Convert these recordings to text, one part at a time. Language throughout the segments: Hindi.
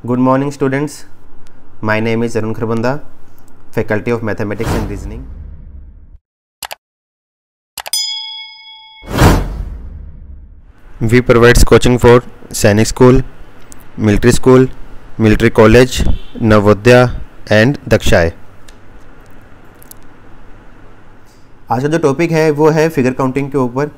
Good morning students, my name is Arun Kharbanda, Faculty of Mathematics and Reasoning. We provide coaching for Sainik School, Military College, Navodaya and Dakshaya. आज का जो टॉपिक है वो है फिगर काउंटिंग के ऊपर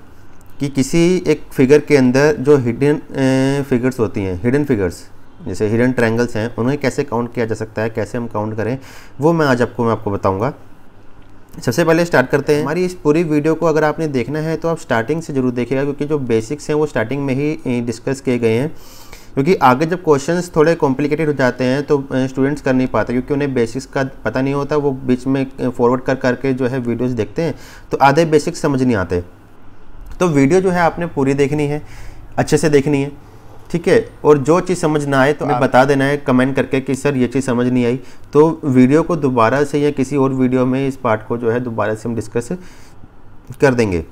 कि किसी एक फिगर के अंदर जो हिडन फिगर्स होती हैं, हिडन फिगर्स जैसे हिडन ट्रायंगल्स हैं, उन्हें कैसे काउंट किया जा सकता है, कैसे हम काउंट करें, वो मैं आज आपको बताऊंगा। सबसे पहले स्टार्ट करते हैं। हमारी इस पूरी वीडियो को अगर आपने देखना है तो आप स्टार्टिंग से ज़रूर देखिएगा, क्योंकि जो बेसिक्स हैं वो स्टार्टिंग में ही डिस्कस किए गए हैं। क्योंकि आगे जब क्वेश्चंस थोड़े कॉम्प्लिकेटेड हो जाते हैं तो स्टूडेंट्स कर नहीं पाते, क्योंकि उन्हें बेसिक्स का पता नहीं होता। वो बीच में फॉरवर्ड करके जो है वीडियोस देखते हैं तो आधे बेसिक्स समझ नहीं आते। तो वीडियो जो है आपने पूरी देखनी है, अच्छे से देखनी है, ठीक है। और जो चीज़ समझ ना आए तो हमें बता देना है कमेंट करके कि सर ये चीज़ समझ नहीं आई, तो वीडियो को दोबारा से या किसी और वीडियो में इस पार्ट को जो है दोबारा से हम डिस्कस कर देंगे।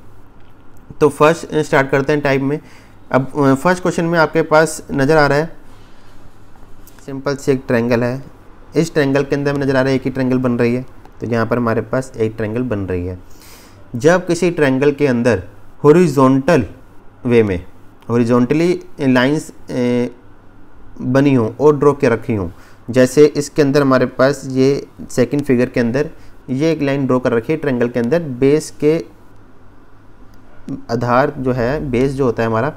तो फर्स्ट स्टार्ट करते हैं टाइप में। अब फर्स्ट क्वेश्चन में आपके पास नज़र आ रहा है सिंपल से एक ट्रायंगल है। इस ट्रायंगल के अंदर नज़र आ रहा है एक ही ट्रायंगल बन रही है, तो यहाँ पर हमारे पास एक ट्रायंगल बन रही है। जब किसी ट्रायंगल के अंदर हॉरिजॉन्टल वे में हॉरिजॉन्टली लाइंस बनी हों और ड्रॉ के रखी हों, जैसे इसके अंदर हमारे पास ये सेकंड फिगर के अंदर ये एक लाइन ड्रॉ कर रखी है ट्रायंगल के अंदर। बेस के आधार जो है, बेस जो होता है हमारा,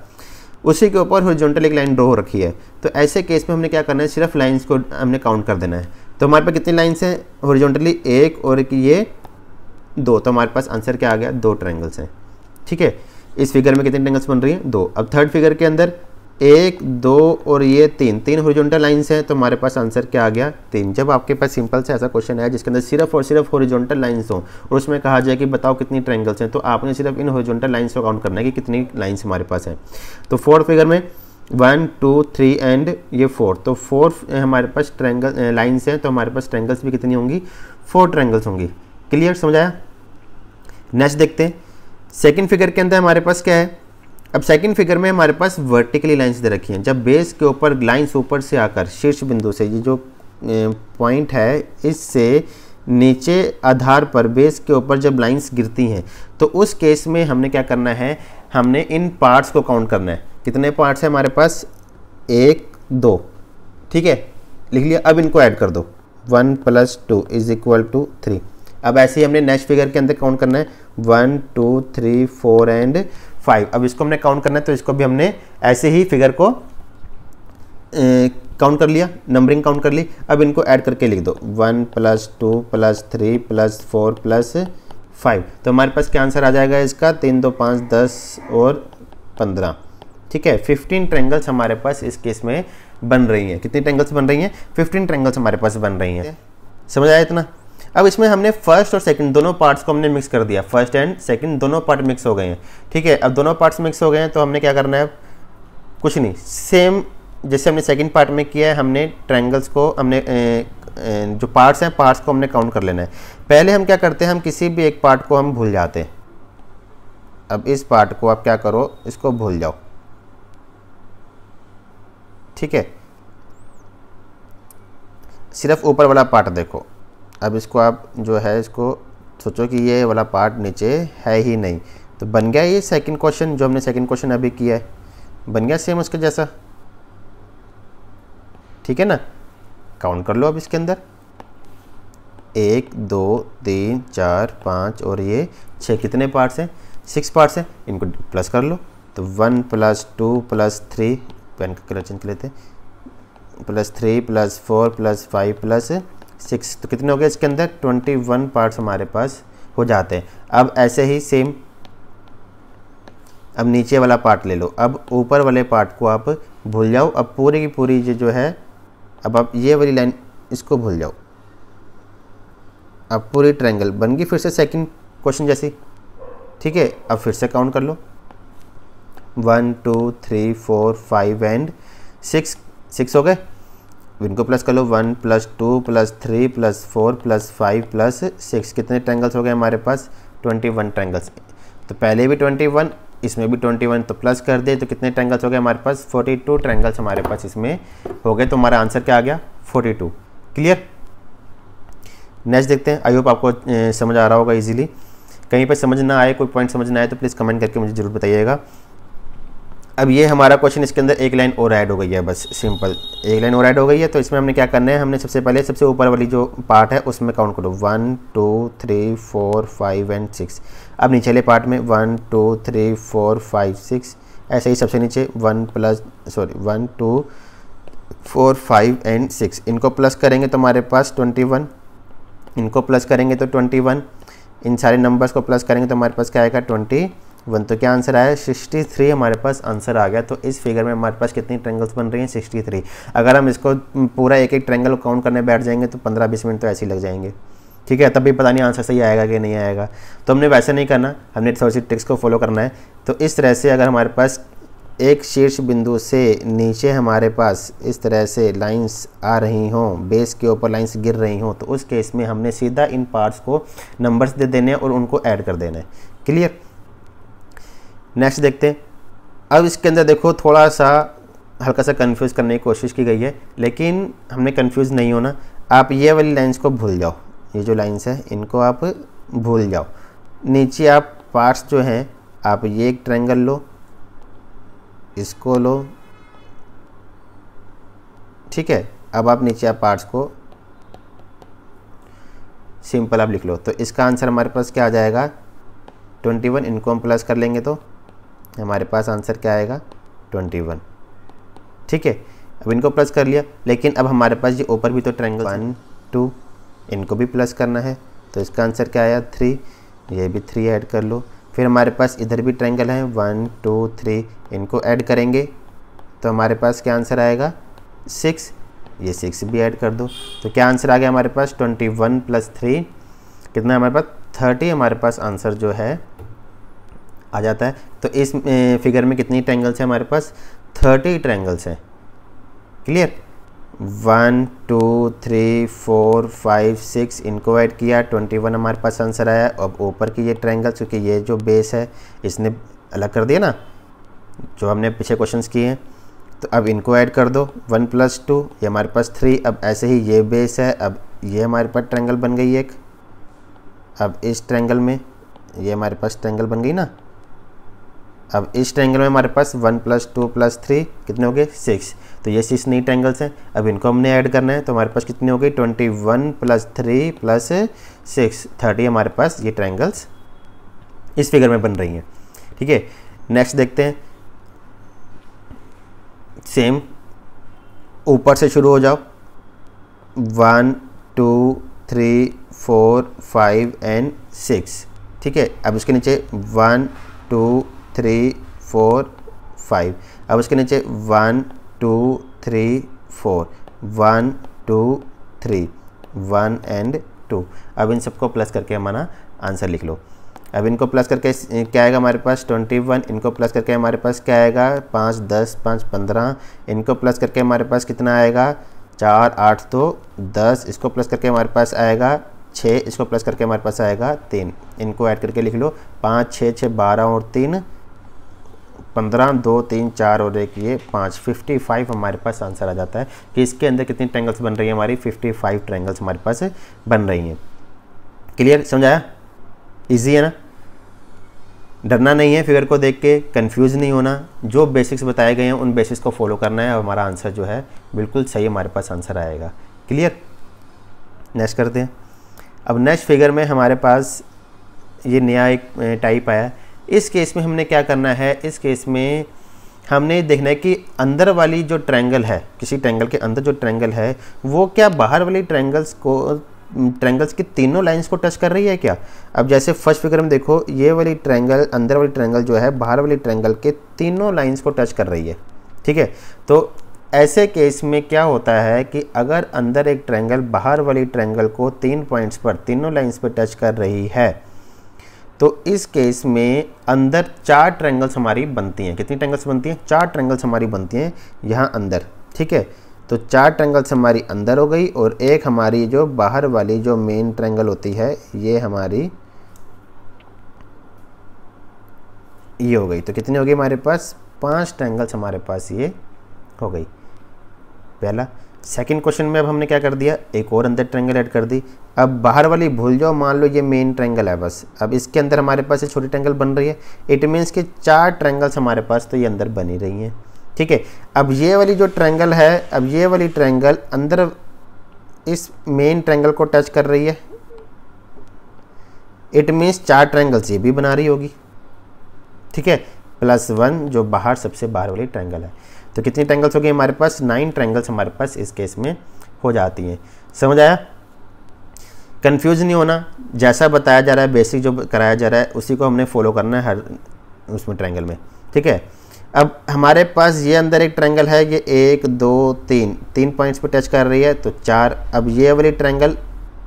उसी के ऊपर हॉरिजॉन्टल एक लाइन ड्रॉ हो रखी है। तो ऐसे केस में हमने क्या करना है, सिर्फ लाइंस को हमने काउंट कर देना है। तो हमारे पास कितनी लाइंस हैं हॉरिजॉन्टली, एक और एक ये दो। तो हमारे पास आंसर क्या आ गया, दो ट्रायंगल्स हैं, ठीक है। इस फिगर में कितनी ट्रायंगल्स बन रही हैं, दो। अब थर्ड फिगर के अंदर एक, दो और ये तीन हॉरिजॉन्टल लाइंस हैं, तो हमारे पास आंसर क्या आ गया, तीन। जब आपके पास सिंपल से ऐसा क्वेश्चन है जिसके अंदर सिर्फ और सिर्फ हॉरिजॉन्टल लाइंस हो और उसमें कहा जाए कि बताओ कितनी ट्रायंगल्स हैं, तो आपने सिर्फ इन हॉरिजॉन्टल लाइंस को काउंट करना है कि कितनी लाइंस हमारे पास हैं। तो फोर्थ फिगर में 1 2 3 एंड ये 4, तो 4 हमारे पास ट्रायंगल लाइंस हैं, तो हमारे पास ट्रायंगल्स भी कितनी होंगी, 4 ट्रायंगल्स होंगी। क्लियर, समझ आया। नेक्स्ट देखते हैं सेकंड फिगर के अंदर हमारे पास क्या है। अब सेकंड फिगर में हमारे पास वर्टिकली लाइंस दे रखी हैं। जब बेस के ऊपर लाइंस ऊपर से आकर शीर्ष बिंदु से, ये जो पॉइंट है इससे नीचे आधार पर बेस के ऊपर जब लाइंस गिरती हैं, तो उस केस में हमने क्या करना है, हमने इन पार्ट्स को काउंट करना है। कितने पार्ट्स हैं हमारे पास, 1 2, ठीक है, लिख लिया। अब इनको ऐड कर दो, 1 + 2 = 3। अब ऐसे ही हमने नेक्स्ट फिगर के अंदर काउंट करना है 1 2 3 4 एंड 5। अब इसको हमने काउंट करना है, तो इसको भी हमने ऐसे ही फिगर को काउंट कर लिया, नंबरिंग काउंट कर ली। अब इनको ऐड करके लिख दो, 1 + 2 + 3 + 4 + 5। तो हमारे पास क्या आंसर आ जाएगा इसका, 3 2 5 10 और 15, ठीक है। 15 ट्रायंगल्स हमारे पास इस केस में बन रही हैं। कितनी ट्रायंगल्स बन रही हैं, 15 ट्रायंगल्स हमारे पास बन रही हैं। समझ आया इतना। अब इसमें हमने फर्स्ट और सेकंड दोनों पार्ट्स को हमने मिक्स कर दिया, फर्स्ट एंड सेकंड दोनों पार्ट मिक्स हो गए हैं, ठीक है। अब दोनों पार्ट्स मिक्स हो गए हैं तो हमने क्या करना है, कुछ नहीं, सेम जैसे हमने सेकंड पार्ट में किया है, हमने ट्रायंगल्स को हमने जो पार्ट्स हैं पार्ट्स को हमने काउंट कर लेना है। पहले हम क्या करते हैं, हम किसी भी एक पार्ट को हम भूल जाते हैं। अब इस पार्ट को आप क्या करो, इसको भूल जाओ, ठीक है। सिर्फ ऊपर वाला पार्ट देखो। अब इसको आप जो है इसको सोचो कि ये वाला पार्ट नीचे है ही नहीं, तो बन गया ये सेकंड क्वेश्चन, जो हमने सेकंड क्वेश्चन अभी किया है, बन गया सेम उसके जैसा, ठीक है ना। काउंट कर लो अब इसके अंदर 1 2 3 4 5 और ये 6, कितने पार्ट्स हैं, 6 पार्ट्स हैं। इनको प्लस कर लो, तो 1 + 2 + 3, पेन का कलर चेंज कर लेते हैं, +3 + 4 + 5 + 6, तो कितने हो गए इसके अंदर, 21 पार्ट्स हमारे पास हो जाते हैं। अब ऐसे ही सेम, अब नीचे वाला पार्ट ले लो। अब ऊपर वाले पार्ट को आप भूल जाओ। अब पूरी की पूरी ये जो है, अब आप ये वाली लाइन इसको भूल जाओ। अब पूरी ट्रायंगल बन गई फिर से सेकंड क्वेश्चन जैसी, ठीक है। अब फिर से काउंट कर लो, 1 2 3 4 5 एंड 6 हो गए। इनको प्लस कर लो, 1 + 2 + 3 + 4 + 5 + 6, कितने ट्रायंगल्स हो गए हमारे पास, 21 ट्रायंगल्स। तो पहले भी 21 इसमें भी 21, तो प्लस कर दे तो कितने ट्रायंगल्स हो गए हमारे पास? 42 ट्रायंगल्स हमारे पास इसमें हो गए। तो हमारा आंसर क्या आ गया? 42। क्लियर? नेक्स्ट देखते हैं। आई होप आपको समझ आ रहा होगा इजीली। कहीं पर समझ ना आए, कोई पॉइंट समझ ना आए तो प्लीज़ कमेंट करके मुझे ज़रूर बताइएगा। अब ये हमारा क्वेश्चन, इसके अंदर एक लाइन और ऐड हो गई है, बस सिंपल एक लाइन और ऐड हो गई है। तो इसमें हमने क्या करना है, हमने सबसे पहले सबसे ऊपर वाली जो पार्ट है उसमें काउंट करो 1 2 3 4 5 एंड 6। अब नीचे वाले पार्ट में 1 2 3 4 5 6, ऐसे ही सबसे नीचे 1 2 4 5 एंड 6। इनको प्लस करेंगे तो हमारे पास 21, इनको प्लस करेंगे तो 21, इन सारे नंबर्स को प्लस करेंगे तो हमारे पास क्या आएगा? 21। तो क्या आंसर आया? 63 हमारे पास आंसर आ गया। तो इस फिगर में हमारे पास कितनी ट्रायंगल्स बन रही हैं? 63। अगर हम इसको पूरा एक एक ट्रायंगल काउंट करने बैठ जाएंगे तो 15-20 मिनट तो ऐसे ही लग जाएंगे। ठीक है, तब भी पता नहीं आंसर सही आएगा कि नहीं आएगा। तो हमने वैसे नहीं करना, हमने थोड़ी सी ट्रिक्स को फॉलो करना है। तो इस तरह से अगर हमारे पास एक शीर्ष बिंदु से नीचे हमारे पास इस तरह से लाइंस आ रही हों, बेस के ऊपर लाइंस गिर रही हों, तो उस केस में हमने सीधा इन पार्ट्स को नंबर्स दे देने हैं और उनको ऐड कर देना है। क्लियर? नेक्स्ट देखते हैं। अब इसके अंदर देखो थोड़ा सा हल्का सा कंफ्यूज करने की कोशिश की गई है, लेकिन हमने कंफ्यूज नहीं होना। आप ये वाली लाइंस को भूल जाओ, ये जो लाइंस है इनको आप भूल जाओ। नीचे आप पार्ट्स जो हैं, आप ये एक ट्रायंगल लो, इसको लो, ठीक है। अब आप नीचे आप पार्ट्स को सिंपल आप लिख लो। तो इसका आंसर हमारे पास क्या आ जाएगा? 21। इनको हम प्लस कर लेंगे तो हमारे पास आंसर क्या आएगा? 21। ठीक है, अब इनको प्लस कर लिया, लेकिन अब हमारे पास ये ऊपर भी तो ट्रायंगल 1 2, इनको भी प्लस करना है। तो इसका आंसर क्या आया? 3। ये भी 3 ऐड कर लो। फिर हमारे पास इधर भी ट्रायंगल है 1 2 3, इनको ऐड करेंगे तो हमारे पास क्या आंसर आएगा? 6। ये 6 भी ऐड कर दो। तो क्या आंसर आ गया हमारे पास? 21 + 3 कितना है हमारे पास? 30 हमारे पास आंसर जो है आ जाता है। तो इस फिगर में कितनी ट्रायंगल्स हैं हमारे पास? 30 ट्रायंगल्स हैं। क्लियर? 1 2 3 4 5 6, इनको ऐड किया, 21 हमारे पास आंसर आया। अब ऊपर की ये ट्रायंगल, क्योंकि ये जो बेस है इसने अलग कर दिया ना, जो हमने पीछे क्वेश्चंस किए हैं, तो अब इनको ऐड कर दो। 1 + 2, ये हमारे पास 3। अब ऐसे ही ये बेस है, अब ये हमारे पास ट्रायंगल बन गई एक। अब इस ट्रायंगल में ये हमारे पास ट्रायंगल बन गई ना। अब इस ट्रायंगल में हमारे पास 1 + 2 + 3 कितने हो गए? 6। तो ये 6 नई ट्रायंगल्स हैं। अब इनको हमने ऐड करना है, तो हमारे पास कितनी हो गई? 21 + 3 + 6, 30 हमारे पास ये ट्रायंगल्स इस फिगर में बन रही हैं। ठीक है, नेक्स्ट देखते हैं। सेम ऊपर से शुरू हो जाओ, 1 2 3 4 5 एंड 6। ठीक है, अब इसके नीचे 1 2 3 4 5, अब उसके नीचे 1 2 3 4, 1 2 3 1 एंड 2। अब इन सबको प्लस करके हमारा आंसर लिख लो। अब इनको प्लस करके क्या आएगा हमारे पास? 21। इनको प्लस करके हमारे पास क्या आएगा? 5 10 5 15। इनको प्लस करके हमारे पास कितना आएगा? 4 8 तो 10। इसको प्लस करके हमारे पास आएगा 6। इसको प्लस करके हमारे पास आएगा 3। इनको ऐड करके लिख लो, 5 6 6 12 और 3 15, 2 3 4 और 1 ये 5, 55 हमारे पास आंसर आ जाता है कि इसके अंदर कितनी ट्रायंगल्स बन रही है हमारी? 55 ट्रायंगल्स हमारे पास बन रही हैं। क्लियर? समझ आया? ईजी है ना? डरना नहीं है, फिगर को देख के कंफ्यूज नहीं होना। जो बेसिक्स बताए गए हैं उन बेसिक्स को फॉलो करना है और हमारा आंसर जो है बिल्कुल सही हमारे पास आंसर आएगा। क्लियर? नेक्स्ट करते हैं। अब नेक्स्ट फिगर में हमारे पास ये नया एक टाइप आया। इस केस में हमने क्या करना है? इस केस में हमने देखना है कि अंदर वाली जो ट्रायंगल है, किसी ट्रायंगल के अंदर जो ट्रायंगल है वो क्या बाहर वाली ट्रायंगल्स की तीनों लाइंस को टच कर रही है क्या? अब जैसे फर्स्ट फिगर में देखो, ये वाली ट्रायंगल, अंदर वाली ट्रायंगल जो है बाहर वाली ट्रायंगल के तीनों लाइंस को टच कर रही है। ठीक है, तो ऐसे केस में क्या होता है कि अगर अंदर एक ट्रायंगल बाहर वाली ट्रायंगल को 3 पॉइंट्स पर, तीनों लाइंस पर टच कर रही है, तो इस केस में अंदर 4 ट्रायंगल्स हमारी बनती हैं। कितनी ट्रायंगल्स बनती हैं? 4 ट्रायंगल्स हमारी बनती हैं यहाँ अंदर। ठीक है, तो 4 ट्रायंगल्स हमारी अंदर हो गई और एक हमारी जो बाहर वाली जो मेन ट्रायंगल होती है ये हमारी ये हो गई। तो कितनी हो गई हमारे पास, 5 ट्रायंगल्स हमारे पास ये हो गई पहला। सेकंड क्वेश्चन में अब हमने क्या कर दिया, एक और अंदर ट्रायंगल ऐड कर दी। अब बाहर वाली भूल जाओ, मान लो ये मेन ट्रायंगल है बस। अब इसके अंदर हमारे पास ये छोटी ट्रायंगल बन रही है, इट मीन्स कि 4 ट्रायंगल्स हमारे पास तो ये अंदर बनी रही हैं, ठीक है। अब ये वाली जो ट्रायंगल है, अब ये वाली ट्रायंगल अंदर इस मेन ट्रायंगल को टच कर रही है, इट मीन्स 4 ट्रायंगल्स ये भी बना रही होगी, ठीक है, +1 जो बाहर सबसे बाहर वाली ट्रायंगल है। तो कितनी ट्रायंगल्स हो गई हमारे पास, 9 ट्रायंगल्स हमारे पास इस केस में हो जाती हैं। समझ आया? कंफ्यूज नहीं होना, जैसा बताया जा रहा है, बेसिक जो कराया जा रहा है उसी को हमने फॉलो करना है हर उसमें ट्रायंगल में, ठीक है। अब हमारे पास ये अंदर एक ट्रायंगल है, ये 1 2 3 पॉइंट्स पे टच कर रही है तो 4। अब ये वाली ट्रायंगल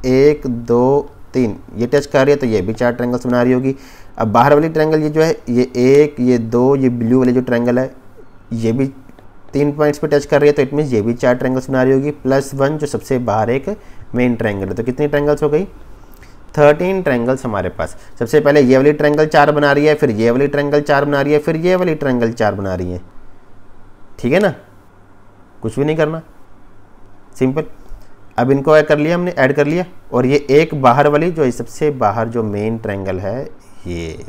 1 2 3 ये टच कर रही है तो ये भी 4 ट्रायंगल्स बना रही होगी। अब बाहर वाली ट्रायंगल ये जो है, ये 1 ये 2 ये ब्लू वाली जो ट्रायंगल है ये भी 3 पॉइंट्स पे टच कर रही है तो इट मीन्स ये भी 4 ट्रायंगल्स बना रही होगी, +1 जो सबसे बाहर एक मेन ट्रायंगल है। तो कितनी ट्रायंगल्स हो गई, 13 ट्रायंगल्स हमारे पास। सबसे पहले ये वाली ट्रायंगल 4 बना रही है, फिर ये वाली ट्रायंगल 4 बना रही है, फिर ये वाली ट्रायंगल 4 बना रही है, ठीक है ना, कुछ भी नहीं करना, सिंपल। अब इनको ऐड कर लिया हमने, ऐड कर लिया, और ये एक बाहर वाली जो सबसे बाहर जो मेन ट्रायंगल है ये,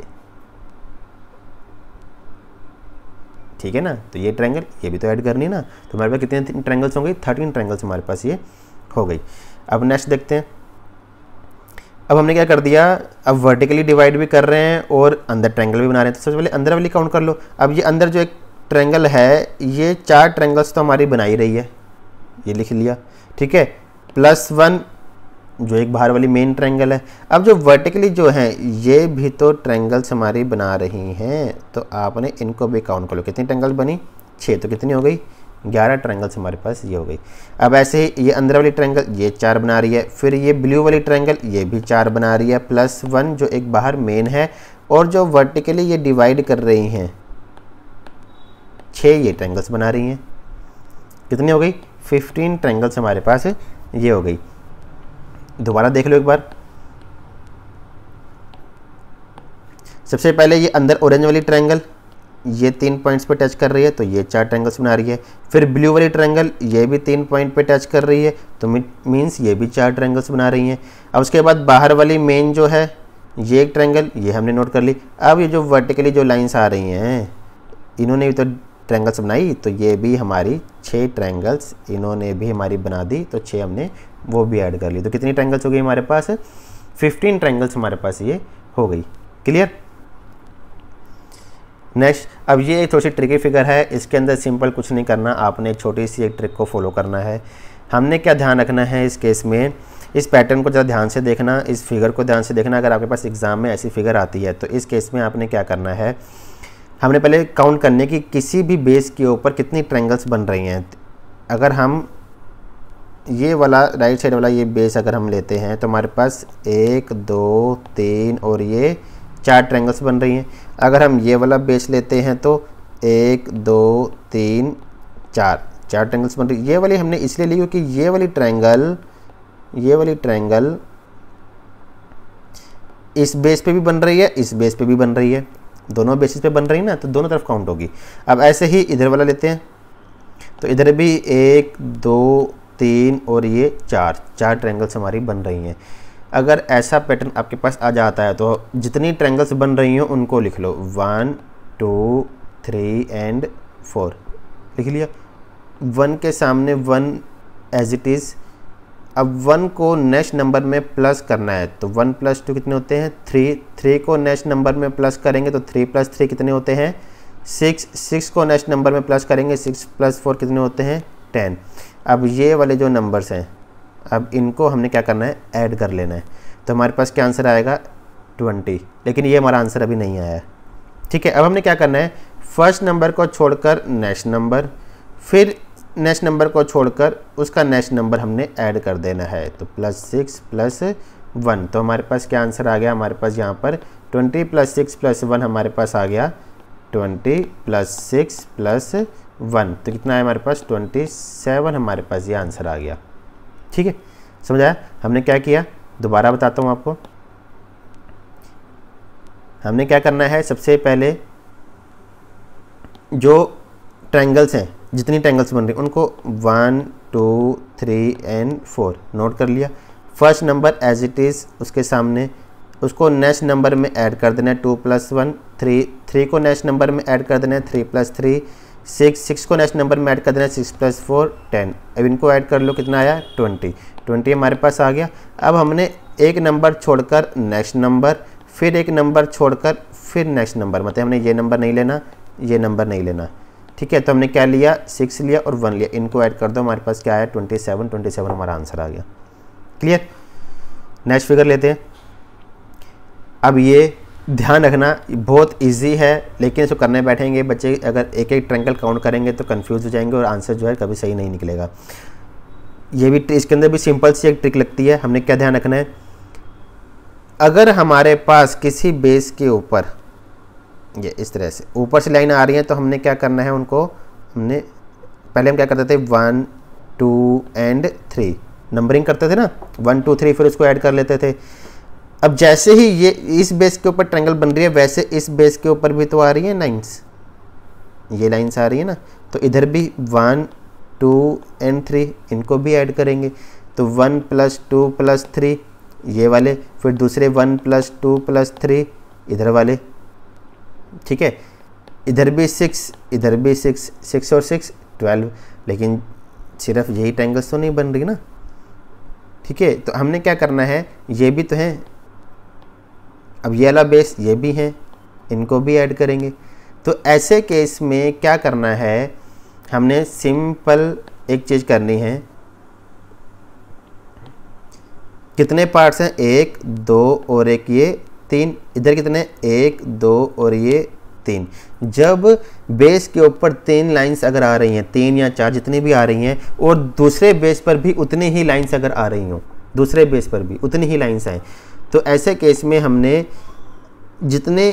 ठीक है ना। तो ये ट्रायंगल ये भी तो ऐड करनी है ना। तो हमारे पास कितने ट्रायंगल्स हो गई, 13 ट्रायंगल्स हमारे पास ये हो गई। अब नेक्स्ट देखते हैं। अब हमने क्या कर दिया, अब वर्टिकली डिवाइड भी कर रहे हैं और अंदर ट्रायंगल भी बना रहे हैं। तो सबसे पहले अंदर वाली काउंट कर लो। अब ये अंदर जो एक ट्रायंगल है, ये 4 ट्रायंगल्स तो हमारी बना ही रही है, ये लिख लिया, ठीक है, +1 जो एक बाहर वाली मेन ट्रायंगल है। अब जो वर्टिकली जो है ये भी तो ट्रायंगल्स हमारी बना रही हैं, तो आपने इनको भी काउंट कर लो। कितनी ट्रायंगल बनी, 6। तो कितनी हो गई, 11 ट्रायंगल्स हमारे पास ये हो गई। अब ऐसे ही ये अंदर वाली ट्रायंगल ये 4 बना रही है, फिर ये ब्लू वाली ट्रायंगल ये भी 4 बना रही है, +1 जो एक बाहर मेन है, और जो वर्टिकली ये डिवाइड कर रही हैं 6 ये ट्रायंगल्स बना रही हैं। कितनी हो गई, 15 ट्रायंगल्स हमारे पास ये हो गई। दोबारा देख लो एक बार। सबसे पहले ये अंदर ऑरेंज वाली ट्रायंगल ये 3 पॉइंट्स पे टच कर रही है तो ये 4 ट्रायंगल्स बना रही है। फिर ब्लू वाली ट्रायंगल ये भी 3 पॉइंट पे टच कर रही है तो मीन्स ये भी 4 ट्रायंगल्स बना रही हैं। अब उसके बाद बाहर वाली मेन जो है ये एक ट्रायंगल ये हमने नोट कर ली। अब ये जो वर्टिकली जो लाइंस आ रही हैं इन्होंने भी तो ट्रायंगल्स बनाई, तो ये भी हमारी 6 ट्रायंगल्स इन्होंने भी हमारी बना दी, तो 6 हमने वो भी ऐड कर ली। तो कितनी ट्रायंगल्स हो गई हमारे पास, 15 ट्रायंगल्स हमारे पास ये हो गई। क्लियर। नेक्स्ट, अब ये एक थोड़ी सी ट्रिकी फिगर है, इसके अंदर सिंपल कुछ नहीं करना, आपने एक छोटी सी एक ट्रिक को फॉलो करना है। हमने क्या ध्यान रखना है इस केस में, इस पैटर्न को ज़रा ध्यान से देखना, इस फिगर को ध्यान से देखना। अगर आपके पास एग्जाम में ऐसी फिगर आती है तो इस केस में आपने क्या करना है, हमने पहले काउंट करने की किसी भी बेस के ऊपर कितनी ट्रायंगल्स बन रही हैं। अगर हम ये वाला राइट साइड वाला ये बेस अगर हम लेते हैं तो हमारे पास 1 2 3 और ये 4 ट्रायंगल्स बन रही हैं। अगर हम ये वाला बेस लेते हैं तो 1 2 3 4 ट्रायंगल्स बन रही है। ये वाली हमने इसलिए ली क्योंकि ये वाली ट्रायंगल इस बेस पे भी बन रही है, इस बेस पे भी बन रही है, दोनों बेसिस पे बन रही है ना, तो दोनों तरफ काउंट होगी। अब ऐसे ही इधर वाला लेते हैं तो इधर भी 1 2 3 और ये 4 ट्रायंगल्स हमारी बन रही हैं। अगर ऐसा पैटर्न आपके पास आ जाता है तो जितनी ट्रायंगल्स बन रही हैं उनको लिख लो, 1 2 3 एंड 4 लिख लिया। 1 के सामने 1 एज इट इज़। अब 1 को नेक्स्ट नंबर में प्लस करना है तो 1 + 2 कितने होते हैं, 3 को नेक्स्ट नंबर में प्लस करेंगे तो 3 + 3 कितने होते हैं, 6 को नेक्स्ट नंबर में प्लस करेंगे 6 + 4 कितने होते हैं, 10। अब ये वाले जो नंबर्स हैं अब इनको हमने क्या करना है, ऐड कर लेना है। तो हमारे पास क्या आंसर आएगा, 20। लेकिन ये हमारा आंसर अभी नहीं आया है, ठीक है। अब हमने क्या करना है, फर्स्ट नंबर को छोड़कर नेक्स्ट नंबर, फिर नेक्स्ट नंबर को छोड़कर उसका नेक्स्ट नंबर हमने ऐड कर देना है। तो +6 + 1, तो हमारे पास क्या आंसर आ गया, हमारे पास यहाँ पर 20 + 6 + 1 हमारे पास आ गया 20 + 6 + 1, तो कितना है हमारे पास 27 हमारे पास ये आंसर आ गया। ठीक है, समझ आया। हमने क्या किया, दोबारा बताता हूँ आपको। हमने क्या करना है, सबसे पहले जो ट्रायंगल्स हैं, जितनी ट्रायंगल्स बन रही हैं उनको 1 2 3 एंड 4 नोट कर लिया। First number as it is उसके सामने, उसको नेक्स्ट नंबर में ऐड कर देना है 2 + 1 3, 3 को नेक्स्ट नंबर में ऐड कर देना है 3 + 3 6, 6 को नेक्स्ट नंबर में ऐड कर देना है 6 + 4 10। अब इनको ऐड कर लो, कितना आया 20, 20 हमारे पास आ गया। अब हमने एक नंबर छोड़कर नेक्स्ट नंबर, फिर एक नंबर छोड़कर फिर नेक्स्ट नंबर, मतलब हमने ये नंबर नहीं लेना, ये नंबर नहीं लेना, ठीक है। तो हमने क्या लिया 6 लिया और 1 लिया, इनको ऐड कर दो, हमारे पास क्या आया 27, 27 हमारा आंसर आ गया। क्लियर। नेक्स्ट फिगर लेते हैं। अब ये ध्यान रखना बहुत इजी है, लेकिन इसको करने बैठेंगे बच्चे अगर एक एक ट्रायंगल काउंट करेंगे तो कंफ्यूज हो जाएंगे और आंसर जो है कभी सही नहीं निकलेगा। ये भी इसके अंदर भी सिंपल सी एक ट्रिक लगती है। हमने क्या ध्यान रखना है, अगर हमारे पास किसी बेस के ऊपर ये इस तरह से ऊपर से लाइन आ रही है तो हमने क्या करना है, उनको हमने पहले हम क्या करते थे 1 2 एंड 3 नंबरिंग करते थे ना, 1 2 3, फिर उसको ऐड कर लेते थे। अब जैसे ही ये इस बेस के ऊपर ट्रायंगल बन रही है वैसे इस बेस के ऊपर भी तो आ रही है लाइंस, ये लाइंस आ रही है ना, तो इधर भी 1 2 एंड 3 इनको भी ऐड करेंगे। तो 1 + 2 + 3 ये वाले, फिर दूसरे 1 + 2 + 3 इधर वाले, ठीक है। इधर भी 6, इधर भी 6, 6 और 6 12, लेकिन सिर्फ यही ट्रायंगल्स तो नहीं बन रही ना, ठीक है। तो हमने क्या करना है, ये भी तो हैं, अब ये वाला बेस ये भी हैं, इनको भी ऐड करेंगे। तो ऐसे केस में क्या करना है, हमने सिंपल एक चीज़ करनी है, कितने पार्ट्स हैं 1 2 और एक ये 3, इधर कितने 1 2 और ये 3। जब बेस के ऊपर 3 लाइंस अगर आ रही हैं, 3 या 4 जितनी भी आ रही हैं, और दूसरे बेस पर भी उतनी ही लाइंस अगर आ रही हों, दूसरे बेस पर भी उतनी ही लाइंस आएँ, तो ऐसे केस में हमने जितने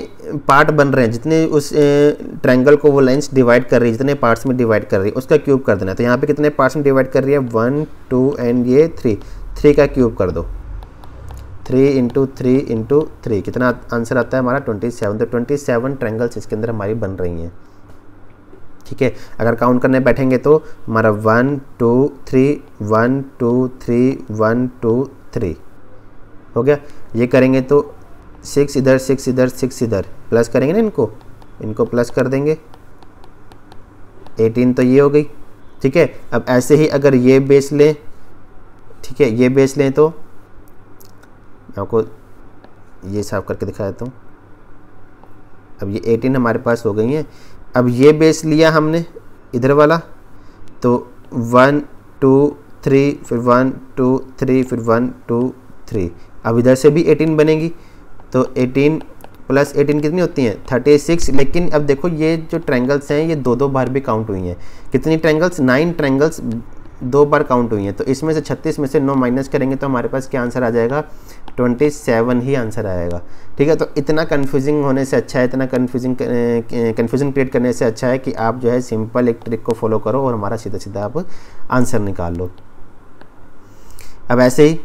पार्ट बन रहे हैं, जितने उस ट्रायंगल को वो लाइंस डिवाइड कर रही है, जितने पार्ट्स में डिवाइड कर रही है उसका क्यूब कर देना है। तो यहाँ पे कितने पार्ट्स में डिवाइड कर रही है 1 2 एंड ये 3, 3 का क्यूब कर दो, 3 × 3 × 3, कितना आंसर आता है हमारा 27। तो 27 ट्रायंगल्स इसके अंदर हमारी बन रही हैं, ठीक है। अगर काउंट करने बैठेंगे तो हमारा 1 2 3 1 2 3 1 2 3 हो गया। ये करेंगे तो 6 इधर 6 इधर 6 इधर, प्लस करेंगे ना, इनको प्लस कर देंगे, 18 तो ये हो गई, ठीक है। अब ऐसे ही अगर ये बेस लें, ठीक है, ये बेस लें तो मैं आपको ये साफ करके दिखा देता हूँ। अब ये 18 हमारे पास हो गई हैं। अब ये बेस लिया हमने इधर वाला, तो 1 2 3 फिर 1 2 3 फिर 1 2 3, अब इधर से भी 18 बनेगी, तो 18 + 18 कितनी होती हैं 36। लेकिन अब देखो ये जो ट्रायंगल्स हैं ये 2 बार भी काउंट हुई हैं, कितनी ट्रायंगल्स 9 ट्रायंगल्स 2 बार काउंट हुई हैं। तो इसमें से 36 में से 9 माइनस करेंगे तो हमारे पास क्या आंसर आ जाएगा 27 ही आंसर आएगा, ठीक है। तो इतना कन्फ्यूजिंग होने से अच्छा है, इतना कन्फ्यूजन क्रिएट करने से अच्छा है कि आप जो है सिंपल एक ट्रिक को फॉलो करो और हमारा सीधा सीधा आप आंसर निकाल लो। अब ऐसे ही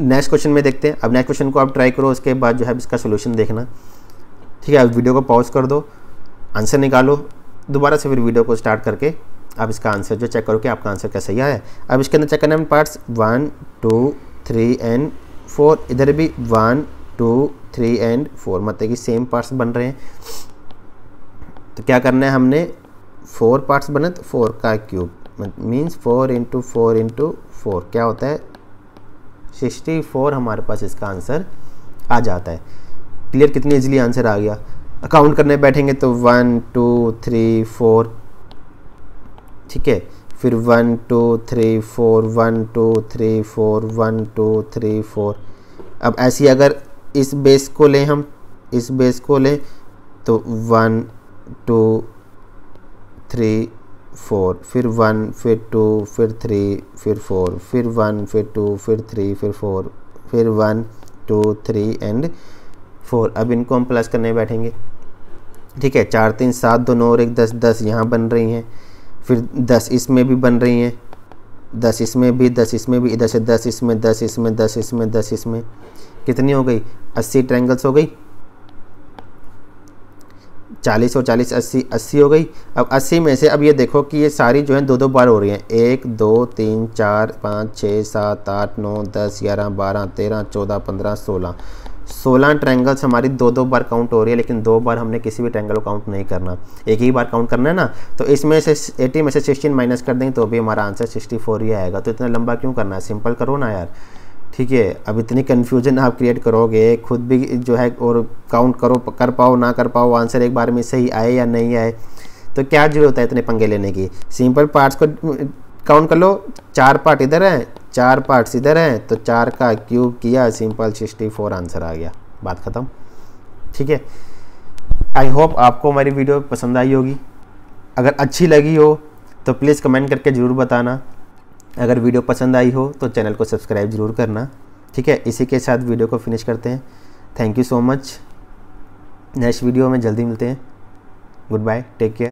नेक्स्ट क्वेश्चन में देखते हैं। अब नेक्स्ट क्वेश्चन को आप ट्राई करो, उसके बाद जो है इसका सोल्यूशन देखना, ठीक है। अब वीडियो को पॉज कर दो, आंसर निकालो, दोबारा से फिर वीडियो को स्टार्ट करके आप इसका आंसर जो चेक करो कि आपका आंसर क्या सही आया है। अब इसके अंदर चेक करना है पार्ट्स 1 2 3 एंड 4, इधर भी 1 2 3 एंड 4, मतलब कि सेम पार्ट्स बन रहे हैं। तो क्या करना है, हमने 4 पार्ट्स बने तो 4 का क्यूब मीन्स 4 × 4 × 4 क्या होता है 64 हमारे पास इसका आंसर आ जाता है। क्लियर, कितनी इजीली आंसर आ गया। काउंट करने बैठेंगे तो 1 2 3 4, ठीक है, फिर 1 2 3 4 1 2 3 4 1 2 3 4। अब ऐसी अगर इस बेस को लें, हम इस बेस को लें तो 1 2 3 4, फिर 1 फिर 2 फिर 3 फिर 4, फिर 1 फिर 2 फिर 3 फिर 4, फिर 1 2 3 एंड 4। अब इनको हम प्लस करने बैठेंगे, ठीक है। 4 3 7 2 9 और 1 10, 10 यहाँ बन रही हैं, फिर 10 इसमें भी बन रही हैं, 10 इसमें भी, 10 इसमें भी, इधर से 10 इसमें, 10 इसमें, 10 इसमें, 10 इसमें, कितनी हो गई 80 ट्रायंगल्स हो गई। 40 और 40 80 80 हो गई। अब 80 में से अब ये देखो कि ये सारी जो है 2-2 बार हो रही हैं, 1 2 3 4 5 6 7 8 9 10 11 12 13 14 15 16 ट्रायंगल्स हमारी 2-2 बार काउंट हो रही है, लेकिन 2 बार हमने किसी भी ट्रायंगल को काउंट नहीं करना, एक ही बार काउंट करना है ना। तो इसमें से 80 में से 16 माइनस कर देंगे तो भी हमारा आंसर 64 ही आएगा। तो इतना लंबा क्यों करना है, सिंपल करो ना यार, ठीक है। अब इतनी कन्फ्यूजन आप क्रिएट करोगे खुद भी जो है, और काउंट करो, कर पाओ ना कर पाओ, आंसर एक बार में सही आए या नहीं आए, तो क्या जरूरत है इतने पंगे लेने की। सिंपल पार्ट्स को काउंट कर लो, 4 पार्ट इधर हैं, 4 पार्ट्स इधर हैं, तो 4 का क्यूब किया, सिंपल 64 आंसर आ गया, बात ख़त्म, ठीक है। आई होप आपको हमारी वीडियो पसंद आई होगी। अगर अच्छी लगी हो तो प्लीज़ कमेंट करके ज़रूर बताना। अगर वीडियो पसंद आई हो तो चैनल को सब्सक्राइब ज़रूर करना, ठीक है। इसी के साथ वीडियो को फिनिश करते हैं। Thank you so much. Next video में जल्दी मिलते हैं। Good bye, take care.